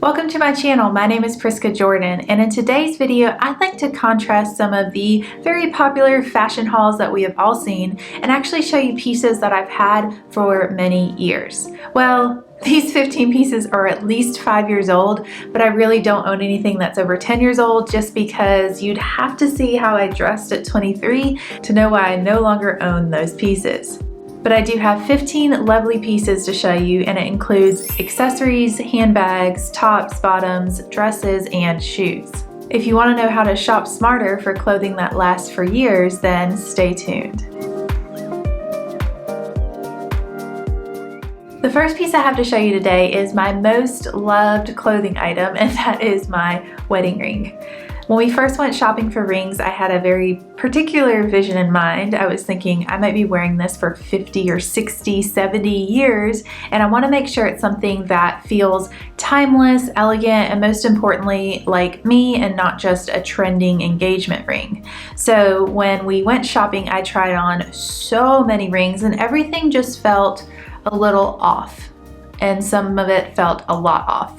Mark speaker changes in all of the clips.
Speaker 1: Welcome to my channel. My name is Priska Jordan, and in today's video I'd like to contrast some of the very popular fashion hauls that we have all seen and actually show you pieces that I've had for many years. Well, these 15 pieces are at least 5 years old, but I really don't own anything that's over 10 years old just because you'd have to see how I dressed at 23 to know why I no longer own those pieces. But I do have 15 lovely pieces to show you, and it includes accessories, handbags, tops, bottoms, dresses, and shoes. If you want to know how to shop smarter for clothing that lasts for years, then stay tuned. The first piece I have to show you today is my most loved clothing item, and that is my wedding ring. When we first went shopping for rings, I had a very particular vision in mind. I was thinking I might be wearing this for 50 or 60, 70 years, and I want to make sure it's something that feels timeless, elegant, and most importantly, like me and not just a trending engagement ring. So when we went shopping, I tried on so many rings and everything just felt a little off, and some of it felt a lot off.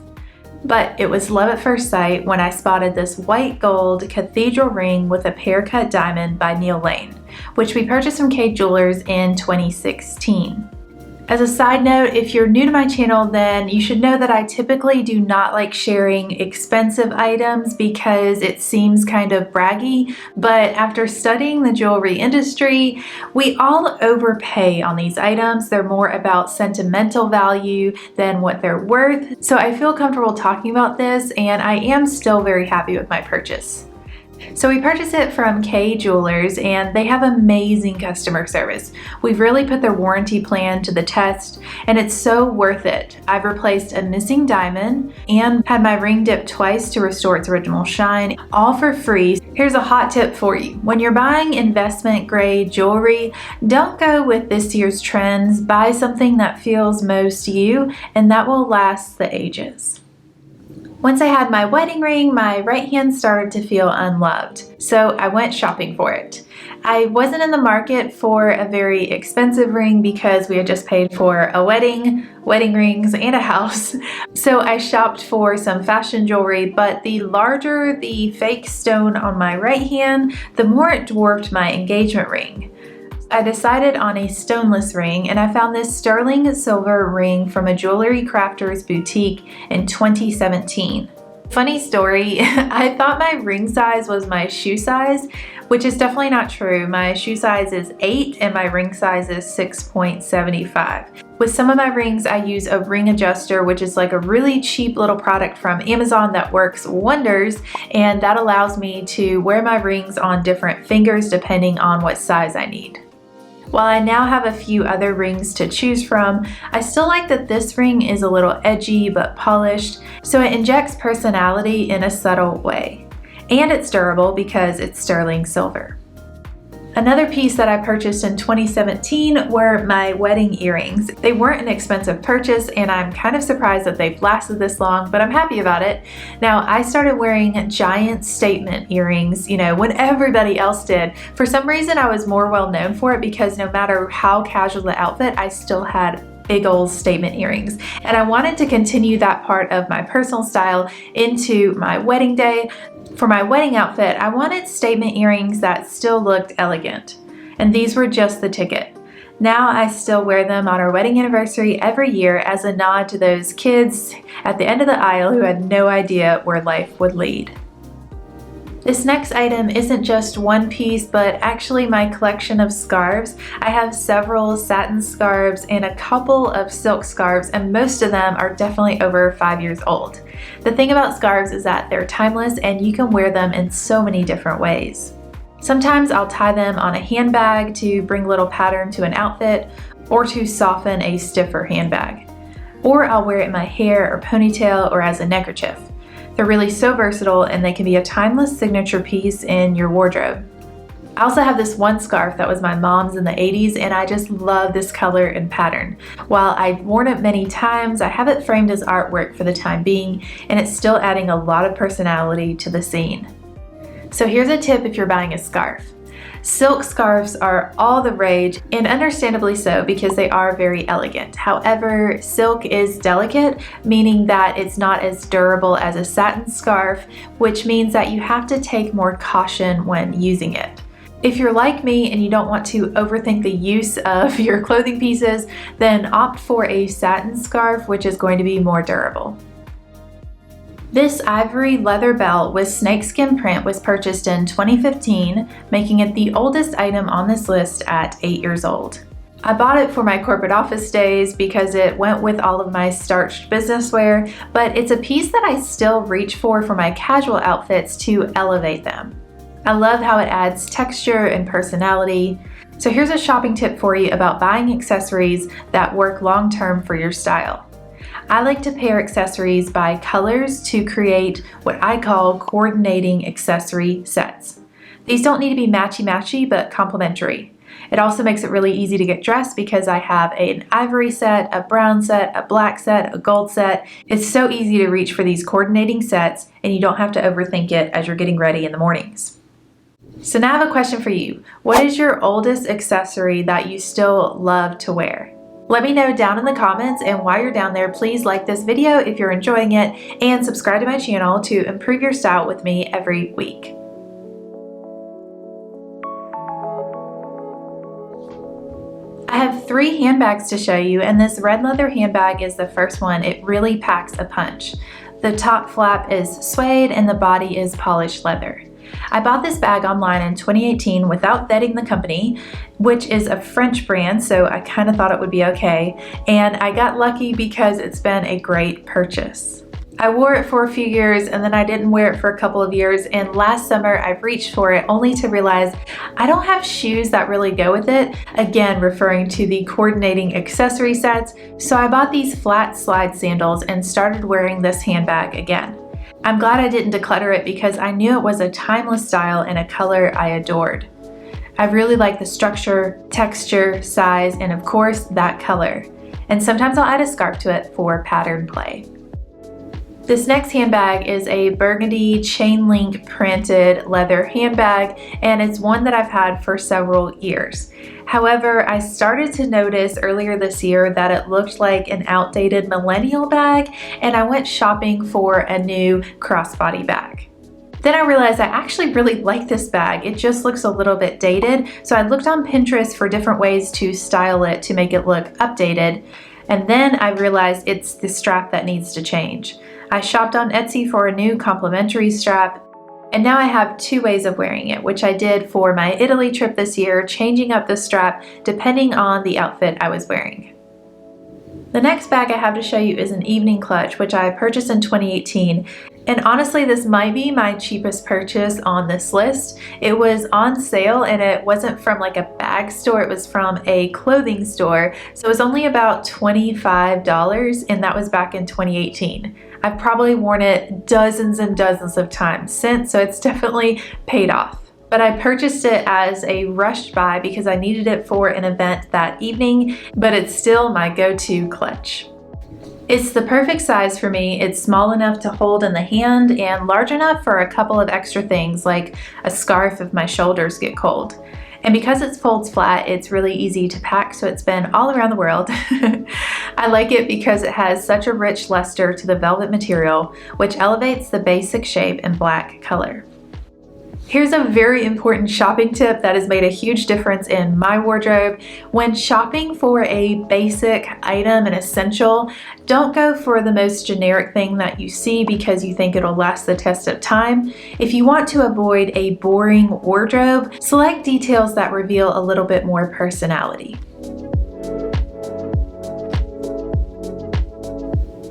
Speaker 1: But it was love at first sight when I spotted this white gold cathedral ring with a pear cut diamond by Neil Lane, which we purchased from Kay Jewelers in 2016. As a side note, if you're new to my channel, then you should know that I typically do not like sharing expensive items because it seems kind of braggy, but after studying the jewelry industry, we all overpay on these items. They're more about sentimental value than what they're worth. So I feel comfortable talking about this, and I am still very happy with my purchase. So we purchased it from Kay Jewelers, and they have amazing customer service. We've really put their warranty plan to the test, and it's so worth it. I've replaced a missing diamond and had my ring dipped twice to restore its original shine, all for free. Here's a hot tip for you. When you're buying investment grade jewelry, don't go with this year's trends. Buy something that feels most you, and that will last the ages. Once I had my wedding ring, my right hand started to feel unloved, so I went shopping for it. I wasn't in the market for a very expensive ring because we had just paid for a wedding rings, and a house. So I shopped for some fashion jewelry, but the larger the fake stone on my right hand, the more it dwarfed my engagement ring. I decided on a stoneless ring, and I found this sterling silver ring from a jewelry crafter's boutique in 2017. Funny story, I thought my ring size was my shoe size, which is definitely not true. My shoe size is 8 and my ring size is 6.75. With some of my rings, I use a ring adjuster, which is like a really cheap little product from Amazon that works wonders, and that allows me to wear my rings on different fingers depending on what size I need. While I now have a few other rings to choose from, I still like that this ring is a little edgy but polished, so it injects personality in a subtle way. And it's durable because it's sterling silver. Another piece that I purchased in 2017 were my wedding earrings. They weren't an expensive purchase, and I'm kind of surprised that they've lasted this long, but I'm happy about it. Now, I started wearing giant statement earrings, when everybody else did. For some reason, I was more well known for it because no matter how casual the outfit, I still had big old statement earrings. And I wanted to continue that part of my personal style into my wedding day. For my wedding outfit, I wanted statement earrings that still looked elegant, and these were just the ticket. Now I still wear them on our wedding anniversary every year as a nod to those kids at the end of the aisle who had no idea where life would lead. This next item isn't just one piece, but actually my collection of scarves. I have several satin scarves and a couple of silk scarves, and most of them are definitely over 5 years old. The thing about scarves is that they're timeless and you can wear them in so many different ways. Sometimes I'll tie them on a handbag to bring a little pattern to an outfit or to soften a stiffer handbag. Or I'll wear it in my hair or ponytail or as a neckerchief. They're really so versatile, and they can be a timeless signature piece in your wardrobe. I also have this one scarf that was my mom's in the 80s, and I just love this color and pattern. While I've worn it many times, I have it framed as artwork for the time being, and it's still adding a lot of personality to the scene. So here's a tip if you're buying a scarf. Silk scarves are all the rage, and understandably so because they are very elegant. However, silk is delicate, meaning that it's not as durable as a satin scarf, which means that you have to take more caution when using it. If you're like me and you don't want to overthink the use of your clothing pieces, then opt for a satin scarf, which is going to be more durable. This ivory leather belt with snakeskin print was purchased in 2015, making it the oldest item on this list at 8 years old. I bought it for my corporate office days because it went with all of my starched business wear, but it's a piece that I still reach for my casual outfits to elevate them. I love how it adds texture and personality. So here's a shopping tip for you about buying accessories that work long-term for your style. I like to pair accessories by colors to create what I call coordinating accessory sets. These don't need to be matchy-matchy, but complementary. It also makes it really easy to get dressed because I have an ivory set, a brown set, a black set, a gold set. It's so easy to reach for these coordinating sets, and you don't have to overthink it as you're getting ready in the mornings. So now I have a question for you. What is your oldest accessory that you still love to wear? Let me know down in the comments, and while you're down there, please like this video if you're enjoying it and subscribe to my channel to improve your style with me every week. I have 3 handbags to show you, and this red leather handbag is the first one. It really packs a punch. The top flap is suede and the body is polished leather. I bought this bag online in 2018 without vetting the company, which is a French brand, so I kind of thought it would be okay, and I got lucky because it's been a great purchase. I wore it for a few years and then I didn't wear it for a couple of years, and last summer I reached for it only to realize I don't have shoes that really go with it, again referring to the coordinating accessory sets, so I bought these flat slide sandals and started wearing this handbag again. I'm glad I didn't declutter it because I knew it was a timeless style and a color I adored. I really like the structure, texture, size, and of course that color. And sometimes I'll add a scarf to it for pattern play. This next handbag is a burgundy chain link printed leather handbag, and it's one that I've had for several years. However, I started to notice earlier this year that it looked like an outdated millennial bag, and I went shopping for a new crossbody bag. Then I realized I actually really like this bag. It just looks a little bit dated, so I looked on Pinterest for different ways to style it to make it look updated, and then I realized it's the strap that needs to change. I shopped on Etsy for a new complimentary strap, and now I have 2 ways of wearing it, which I did for my Italy trip this year, changing up the strap depending on the outfit I was wearing. The next bag I have to show you is an evening clutch, which I purchased in 2018. And honestly, this might be my cheapest purchase on this list. It was on sale, and it wasn't from like a bag store, it was from a clothing store. So it was only about $25, and that was back in 2018. I've probably worn it dozens and dozens of times since, so it's definitely paid off. But I purchased it as a rushed buy because I needed it for an event that evening, but it's still my go-to clutch. It's the perfect size for me. It's small enough to hold in the hand and large enough for a couple of extra things like a scarf if my shoulders get cold. And because it folds flat, it's really easy to pack, so it's been all around the world. I like it because it has such a rich luster to the velvet material, which elevates the basic shape and black color. Here's a very important shopping tip that has made a huge difference in my wardrobe. When shopping for a basic item, an essential, don't go for the most generic thing that you see because you think it'll last the test of time. If you want to avoid a boring wardrobe, select details that reveal a little bit more personality.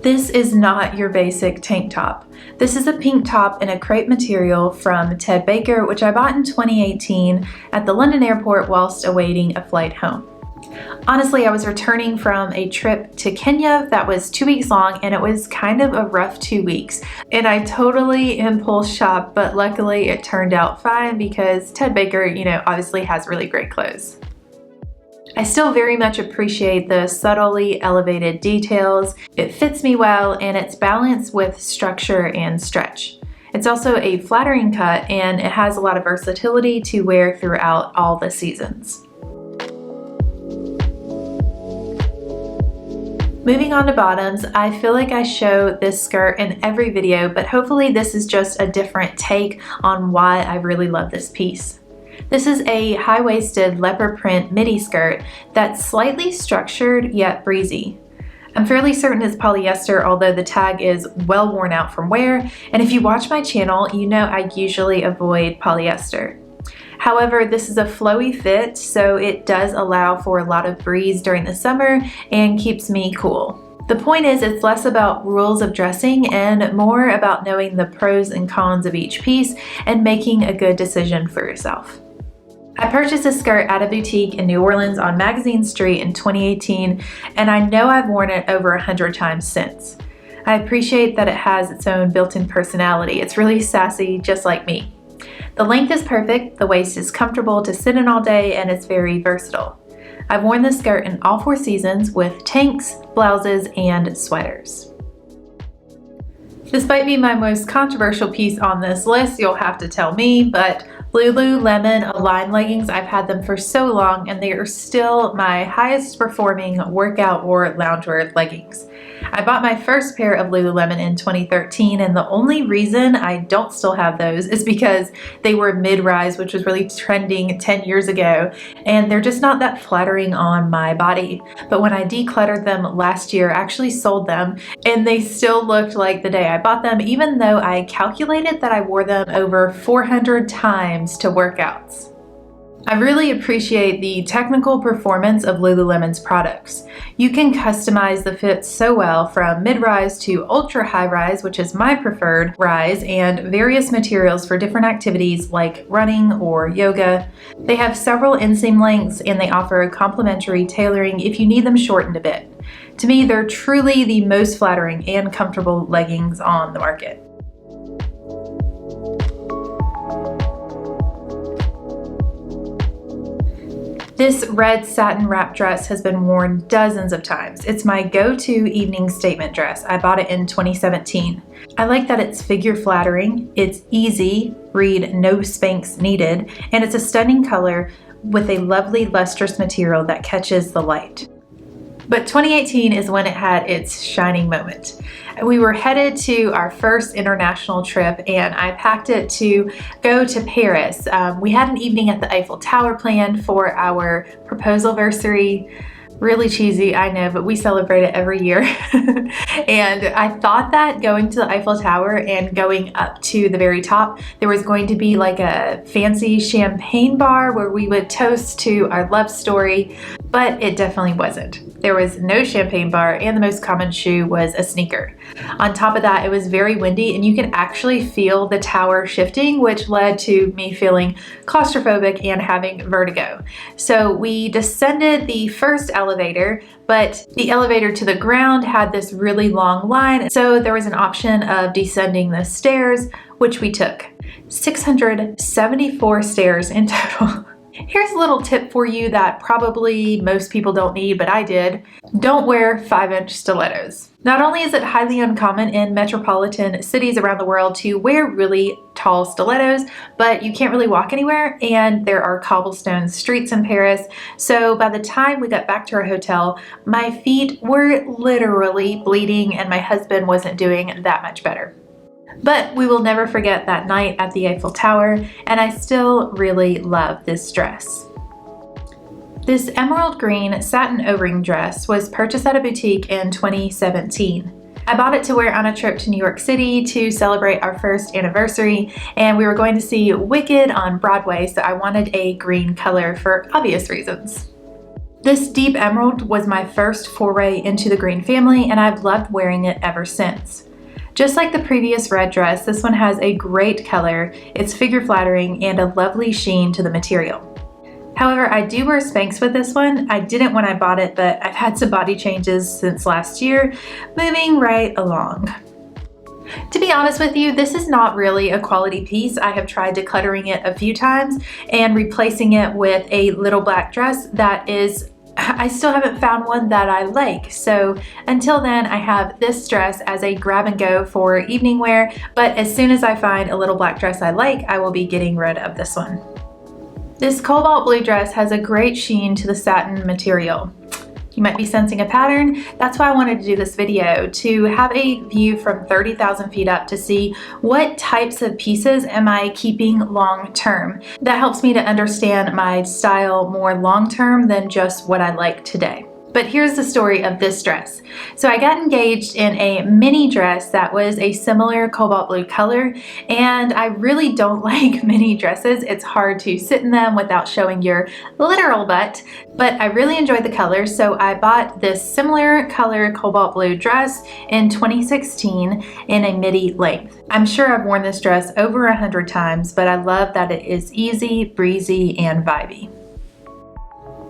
Speaker 1: This is not your basic tank top. This is a pink top in a crepe material from Ted Baker, which I bought in 2018 at the London airport whilst awaiting a flight home. Honestly, I was returning from a trip to Kenya that was 2 weeks long, and it was kind of a rough 2 weeks. And I totally impulse shopped, but luckily it turned out fine because Ted Baker, obviously has really great clothes. I still very much appreciate the subtly elevated details. It fits me well, and it's balanced with structure and stretch. It's also a flattering cut and it has a lot of versatility to wear throughout all the seasons. Moving on to bottoms, I feel like I show this skirt in every video, but hopefully this is just a different take on why I really love this piece. This is a high-waisted leopard print midi skirt that's slightly structured yet breezy. I'm fairly certain it's polyester, although the tag is well worn out from wear, and if you watch my channel, you know I usually avoid polyester. However, this is a flowy fit, so it does allow for a lot of breeze during the summer and keeps me cool. The point is, it's less about rules of dressing and more about knowing the pros and cons of each piece and making a good decision for yourself. I purchased this skirt at a boutique in New Orleans on Magazine Street in 2018, and I know I've worn it over 100 times since. I appreciate that it has its own built-in personality. It's really sassy, just like me. The length is perfect, the waist is comfortable to sit in all day, and it's very versatile. I've worn this skirt in all 4 seasons with tanks, blouses, and sweaters. This might be my most controversial piece on this list, you'll have to tell me, but Lululemon Align leggings, I've had them for so long and they are still my highest performing workout or loungewear leggings. I bought my first pair of Lululemon in 2013, and the only reason I don't still have those is because they were mid-rise, which was really trending 10 years ago, and they're just not that flattering on my body. But when I decluttered them last year, I actually sold them, and they still looked like the day I bought them, even though I calculated that I wore them over 400 times to workouts. I really appreciate the technical performance of Lululemon's products. You can customize the fit so well, from mid-rise to ultra high-rise, which is my preferred rise, and various materials for different activities like running or yoga. They have several inseam lengths and they offer complimentary tailoring if you need them shortened a bit. To me, they're truly the most flattering and comfortable leggings on the market. This red satin wrap dress has been worn dozens of times. It's my go-to evening statement dress. I bought it in 2017. I like that it's figure flattering, it's easy, read no Spanx needed, and it's a stunning color with a lovely lustrous material that catches the light. But 2018 is when it had its shining moment. We were headed to our first international trip and I packed it to go to Paris. We had an evening at the Eiffel Tower planned for our proposal-versary. Really cheesy, I know, but we celebrate it every year. And I thought that going to the Eiffel Tower and going up to the very top, there was going to be like a fancy champagne bar where we would toast to our love story, but it definitely wasn't. There was no champagne bar, and the most common shoe was a sneaker. On top of that, it was very windy and you can actually feel the tower shifting, which led to me feeling claustrophobic and having vertigo. So we descended the first elevator, but the elevator to the ground had this really long line, so there was an option of descending the stairs, which we took. 674 stairs in total. Here's a little tip for you that probably most people don't need, but I did. Don't wear 5-inch stilettos. Not only is it highly uncommon in metropolitan cities around the world to wear really tall stilettos, but you can't really walk anywhere, and there are cobblestone streets in Paris. So by the time we got back to our hotel, my feet were literally bleeding and my husband wasn't doing that much better. But we will never forget that night at the Eiffel Tower, and I still really love this dress. This emerald green satin O-ring dress was purchased at a boutique in 2017. I bought it to wear on a trip to New York City to celebrate our first anniversary, and we were going to see Wicked on Broadway, so I wanted a green color for obvious reasons. This deep emerald was my first foray into the green family, and I've loved wearing it ever since. Just like the previous red dress, this one has a great color, it's figure flattering, and a lovely sheen to the material. However, I do wear Spanx with this one. I didn't when I bought it, but I've had some body changes since last year. Moving right along. To be honest with you, this is not really a quality piece. I have tried decluttering it a few times and replacing it with a little black dress that is I still haven't found one that I like. So until then, I have this dress as a grab and go for evening wear, but as soon as I find a little black dress I like, I will be getting rid of this one. This cobalt blue dress has a great sheen to the satin material. You might be sensing a pattern. That's why I wanted to do this video, to have a view from 30,000 feet up to see what types of pieces am I keeping long term. That helps me to understand my style more long term than just what I like today. But here's the story of this dress. So I got engaged in a mini dress that was a similar cobalt blue color, and I really don't like mini dresses. It's hard to sit in them without showing your literal butt, but I really enjoyed the color, so I bought this similar color cobalt blue dress in 2016 in a midi length. I'm sure I've worn this dress over 100 times, but I love that it is easy, breezy, and vibey.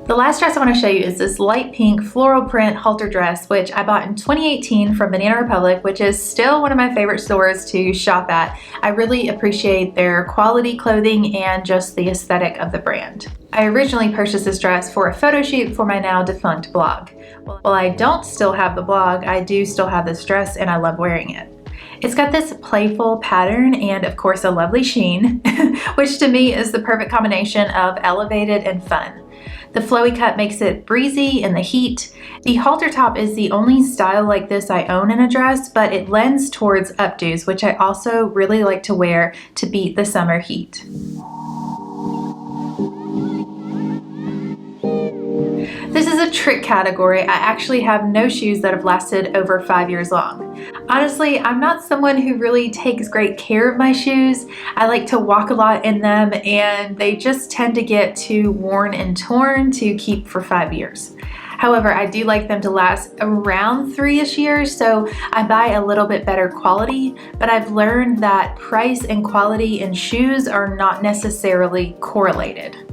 Speaker 1: The last dress I want to show you is this light pink floral print halter dress, which I bought in 2018 from Banana Republic, which is still one of my favorite stores to shop at. I really appreciate their quality clothing and just the aesthetic of the brand. I originally purchased this dress for a photo shoot for my now defunct blog. While I don't still have the blog, I do still have this dress and I love wearing it. It's got this playful pattern and of course a lovely sheen, which to me is the perfect combination of elevated and fun. The flowy cut makes it breezy in the heat. The halter top is the only style like this I own in a dress, but it lends towards updos, which I also really like to wear to beat the summer heat. This is a trick category. I actually have no shoes that have lasted over 5 years long. Honestly, I'm not someone who really takes great care of my shoes. I like to walk a lot in them and they just tend to get too worn and torn to keep for 5 years. However, I do like them to last around 3-ish years, so I buy a little bit better quality, but I've learned that price and quality in shoes are not necessarily correlated.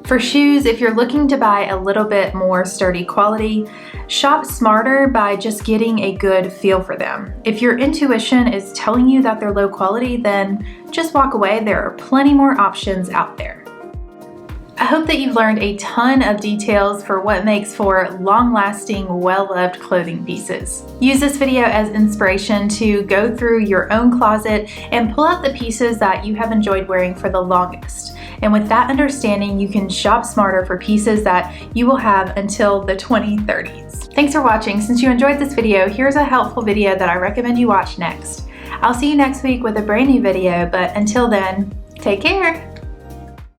Speaker 1: For shoes, if you're looking to buy a little bit more sturdy quality, shop smarter by just getting a good feel for them. If your intuition is telling you that they're low quality, then just walk away. There are plenty more options out there. I hope that you've learned a ton of details for what makes for long-lasting, well-loved clothing pieces. Use this video as inspiration to go through your own closet and pull out the pieces that you have enjoyed wearing for the longest. And with that understanding, you can shop smarter for pieces that you will have until the 2030s. Thanks for watching. Since you enjoyed this video, here's a helpful video that I recommend you watch next. I'll see you next week with a brand new video, but until then, take care.